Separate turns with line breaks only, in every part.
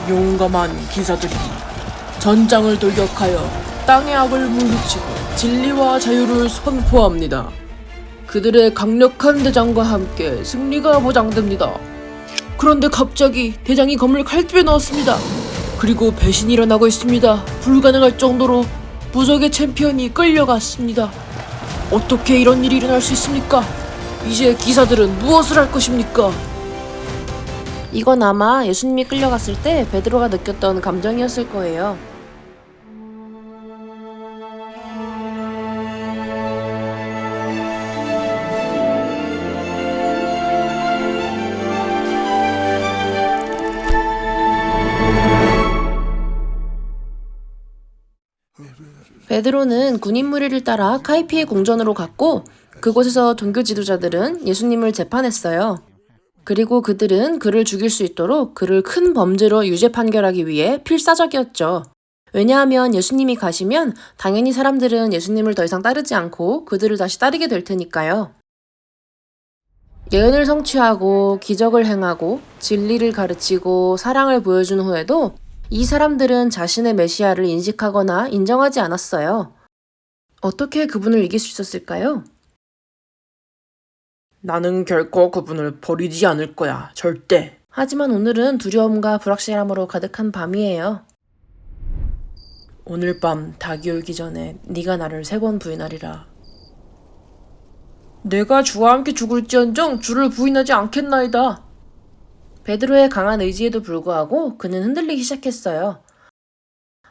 용감한 기사들이 전장을 돌격하여 땅의 악을 물리치고 진리와 자유를 선포합니다. 그들의 강력한 대장과 함께 승리가 보장됩니다. 그런데 갑자기 대장이 검을 칼집에 넣었습니다. 그리고 배신이 일어나고 있습니다. 불가능할 정도로 부적의 챔피언이 끌려갔습니다. 어떻게 이런 일이 일어날 수 있습니까? 이제 기사들은 무엇을 할 것입니까?
이건 아마 예수님이 끌려갔을 때 베드로가 느꼈던 감정이었을 거예요. 베드로는 군인 무리를 따라 카이피의 궁전으로 갔고 그곳에서 종교 지도자들은 예수님을 재판했어요. 그리고 그들은 그를 죽일 수 있도록 그를 큰 범죄로 유죄 판결하기 위해 필사적이었죠. 왜냐하면 예수님이 가시면 당연히 사람들은 예수님을 더 이상 따르지 않고 그들을 다시 따르게 될 테니까요. 예언을 성취하고 기적을 행하고 진리를 가르치고 사랑을 보여준 후에도 이 사람들은 자신의 메시아를 인식하거나 인정하지 않았어요. 어떻게 그분을 이길 수 있었을까요?
나는 결코 그분을 버리지 않을 거야. 절대.
하지만 오늘은 두려움과 불확실함으로 가득한 밤이에요.
오늘 밤 닭이 울기 전에 네가 나를 3번 부인하리라. 내가 주와 함께 죽을지언정 주를 부인하지 않겠나이다.
베드로의 강한 의지에도 불구하고 그는 흔들리기 시작했어요.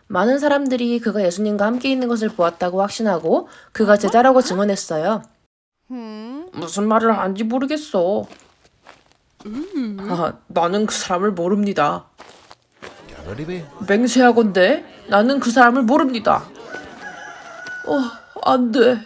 많은 사람들이 그가 예수님과 함께 있는 것을 보았다고 확신하고 그가 제자라고 증언했어요.
무슨 말을 하는지 모르겠어. 나는 그 사람을 모릅니다. 맹세하건대 나는 그 사람을 모릅니다. 안 돼.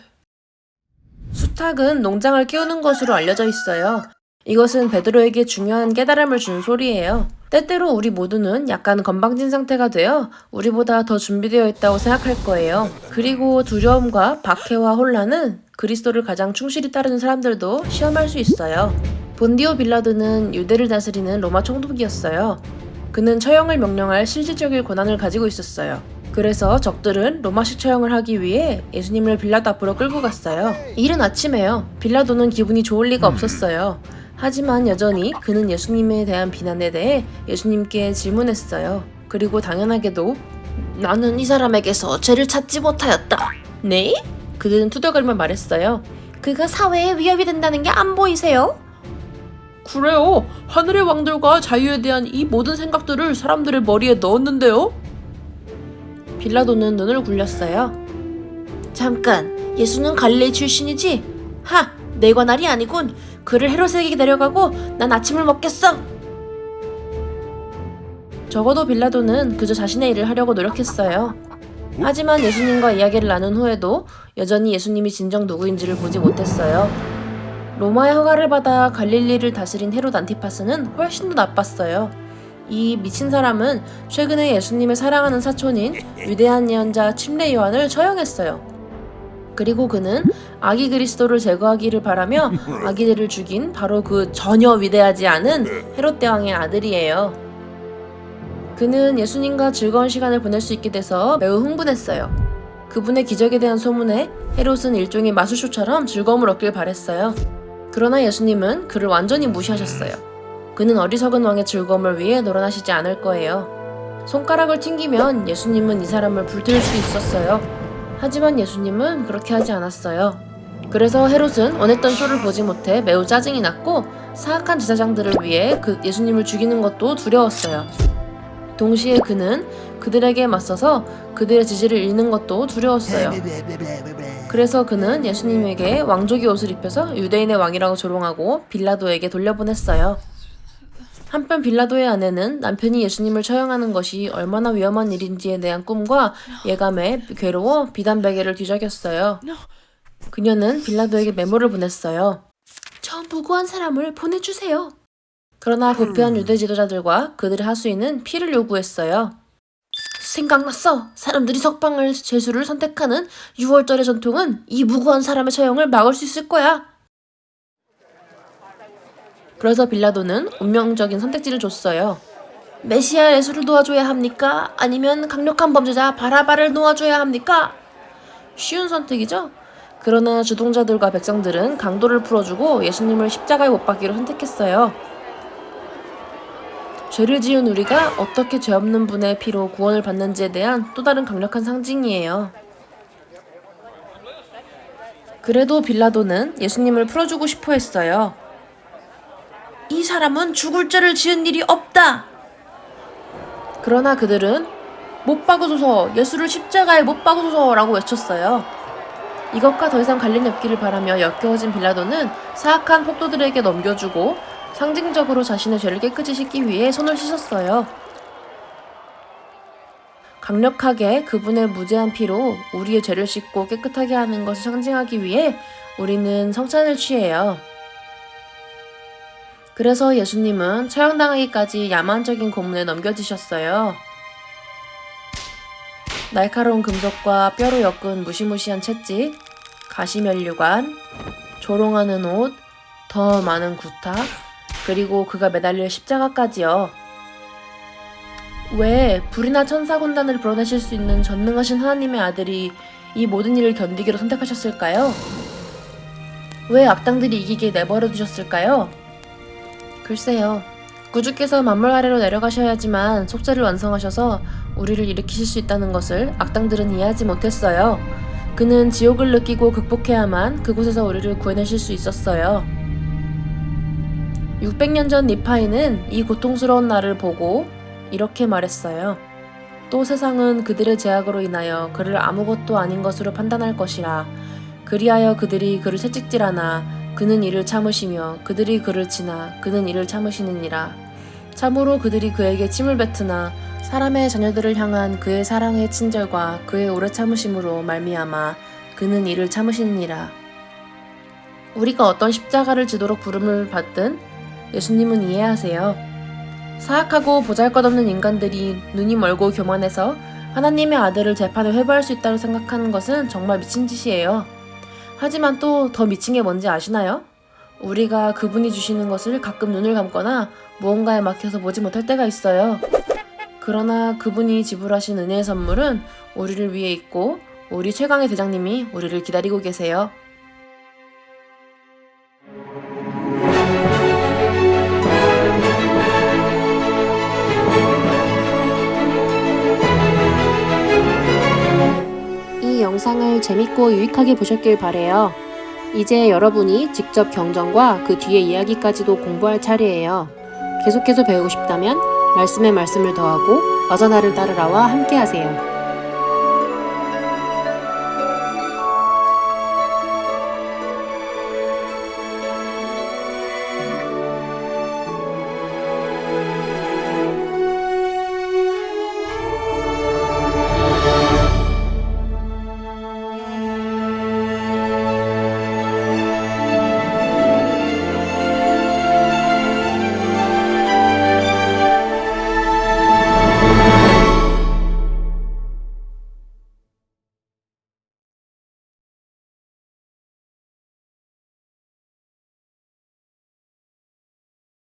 수탉은 농장을 깨우는 것으로 알려져 있어요. 이것은 베드로에게 중요한 깨달음을 준 소리예요. 때때로 우리 모두는 약간 건방진 상태가 되어 우리보다 더 준비되어 있다고 생각할 거예요. 그리고 두려움과 박해와 혼란은 그리스도를 가장 충실히 따르는 사람들도 시험할 수 있어요. 본디오 빌라도는 유대를 다스리는 로마 총독이었어요. 그는 처형을 명령할 실질적인 권한을 가지고 있었어요. 그래서 적들은 로마식 처형을 하기 위해 예수님을 빌라도 앞으로 끌고 갔어요. 이른 아침에요. 빌라도는 기분이 좋을 리가 없었어요. 하지만 여전히 그는 예수님에 대한 비난에 대해 예수님께 질문했어요. 그리고 당연하게도 나는 이 사람에게서 죄를 찾지 못하였다. 네? 그들은 투덜거리며 말했어요. 그가 사회에 위협이 된다는 게 안 보이세요?
그래요. 하늘의 왕들과 자유에 대한 이 모든 생각들을 사람들의 머리에 넣었는데요.
빌라도는 눈을 굴렸어요. 잠깐, 예수는 갈릴리 출신이지? 내 관할이 아니군. 그를 헤롯에게 데려가고 난 아침을 먹겠어. 적어도 빌라도는 그저 자신의 일을 하려고 노력했어요. 하지만 예수님과 이야기를 나눈 후에도 여전히 예수님이 진정 누구인지를 보지 못했어요. 로마의 허가를 받아 갈릴리를 다스린 헤롯 안티파스는 훨씬 더 나빴어요. 이 미친 사람은 최근에 예수님의 사랑하는 사촌인 위대한 예언자 침례 요한을 처형했어요. 그리고 그는 아기 그리스도를 제거하기를 바라며 아기들을 죽인 바로 그 전혀 위대하지 않은 헤롯 대왕의 아들이에요. 그는 예수님과 즐거운 시간을 보낼 수 있게 돼서 매우 흥분했어요. 그분의 기적에 대한 소문에 헤롯은 일종의 마술쇼처럼 즐거움을 얻길 바랬어요. 그러나 예수님은 그를 완전히 무시하셨어요. 그는 어리석은 왕의 즐거움을 위해 놀아나시지 않을 거예요. 손가락을 튕기면 예수님은 이 사람을 불태울 수 있었어요. 하지만 예수님은 그렇게 하지 않았어요. 그래서 헤롯은 원했던 쇼를 보지 못해 매우 짜증이 났고 사악한 제사장들을 위해 그 예수님을 죽이는 것도 두려웠어요. 동시에 그는 그들에게 맞서서 그들의 지지를 잃는 것도 두려웠어요. 그래서 그는 예수님에게 왕족의 옷을 입혀서 유대인의 왕이라고 조롱하고 빌라도에게 돌려보냈어요. 한편 빌라도의 아내는 남편이 예수님을 처형하는 것이 얼마나 위험한 일인지에 대한 꿈과 예감에 괴로워 비단 베개를 뒤적였어요. 그녀는 빌라도에게 메모를 보냈어요. 저 무고한 사람을 보내주세요. 그러나 부패한 유대 지도자들과 그들의 하수인은 피를 요구했어요. 생각났어. 사람들이 석방을 제수를 선택하는 6월절의 전통은 이 무고한 사람의 처형을 막을 수 있을 거야. 그래서 빌라도는 운명적인 선택지를 줬어요. 메시아 예수를 놓아줘야 합니까? 아니면 강력한 범죄자 바라바를 놓아줘야 합니까? 쉬운 선택이죠? 그러나 주동자들과 백성들은 강도를 풀어주고 예수님을 십자가에 못 박기로 선택했어요. 죄를 지은 우리가 어떻게 죄 없는 분의 피로 구원을 받는지에 대한 또 다른 강력한 상징이에요. 그래도 빌라도는 예수님을 풀어주고 싶어 했어요. 이 사람은 죽을 죄를 지은 일이 없다! 그러나 그들은 못 박으소서, 예수를 십자가에 못 박으소서 라고 외쳤어요. 이것과 더 이상 관련이 없기를 바라며 역겨워진 빌라도는 사악한 폭도들에게 넘겨주고 상징적으로 자신의 죄를 깨끗이 씻기 위해 손을 씻었어요. 강력하게 그분의 무죄한 피로 우리의 죄를 씻고 깨끗하게 하는 것을 상징하기 위해 우리는 성찬을 취해요. 그래서 예수님은 처형당하기까지 야만적인 고문에 넘겨지셨어요. 날카로운 금속과 뼈로 엮은 무시무시한 채찍, 가시면류관, 조롱하는 옷, 더 많은 구타, 그리고 그가 매달릴 십자가까지요. 왜 불이나 천사군단을 불어내실 수 있는 전능하신 하나님의 아들이 이 모든 일을 견디기로 선택하셨을까요? 왜 악당들이 이기게 내버려 두셨을까요? 글쎄요. 구주께서 만물 아래로 내려가셔야지만 속죄를 완성하셔서 우리를 일으키실 수 있다는 것을 악당들은 이해하지 못했어요. 그는 지옥을 느끼고 극복해야만 그곳에서 우리를 구해내실 수 있었어요. 600년 전 니파이는 이 고통스러운 나를 보고 이렇게 말했어요. 또 세상은 그들의 죄악으로 인하여 그를 아무것도 아닌 것으로 판단할 것이라. 그리하여 그들이 그를 채찍질하나 그는 이를 참으시며 그들이 그를 치나 그는 이를 참으시느니라. 참으로 그들이 그에게 침을 뱉으나 사람의 자녀들을 향한 그의 사랑의 친절과 그의 오래 참으심으로 말미암아 그는 이를 참으시느니라. 우리가 어떤 십자가를 지도록 부름을 받든 예수님은 이해하세요. 사악하고 보잘것없는 인간들이 눈이 멀고 교만해서 하나님의 아들을 재판에 회부할 수 있다고 생각하는 것은 정말 미친 짓이에요. 하지만 또 더 미친 게 뭔지 아시나요? 우리가 그분이 주시는 것을 가끔 눈을 감거나 무언가에 막혀서 보지 못할 때가 있어요. 그러나 그분이 지불하신 은혜의 선물은 우리를 위해 있고 우리 최강의 대장님이 우리를 기다리고 계세요. 이 영상을 재밌고 유익하게 보셨길 바래요. 이제 여러분이 직접 경전과 그 뒤의 이야기까지도 공부할 차례예요. 계속해서 배우고 싶다면 말씀에 말씀을 더하고 어서 나를 따르라와 함께하세요.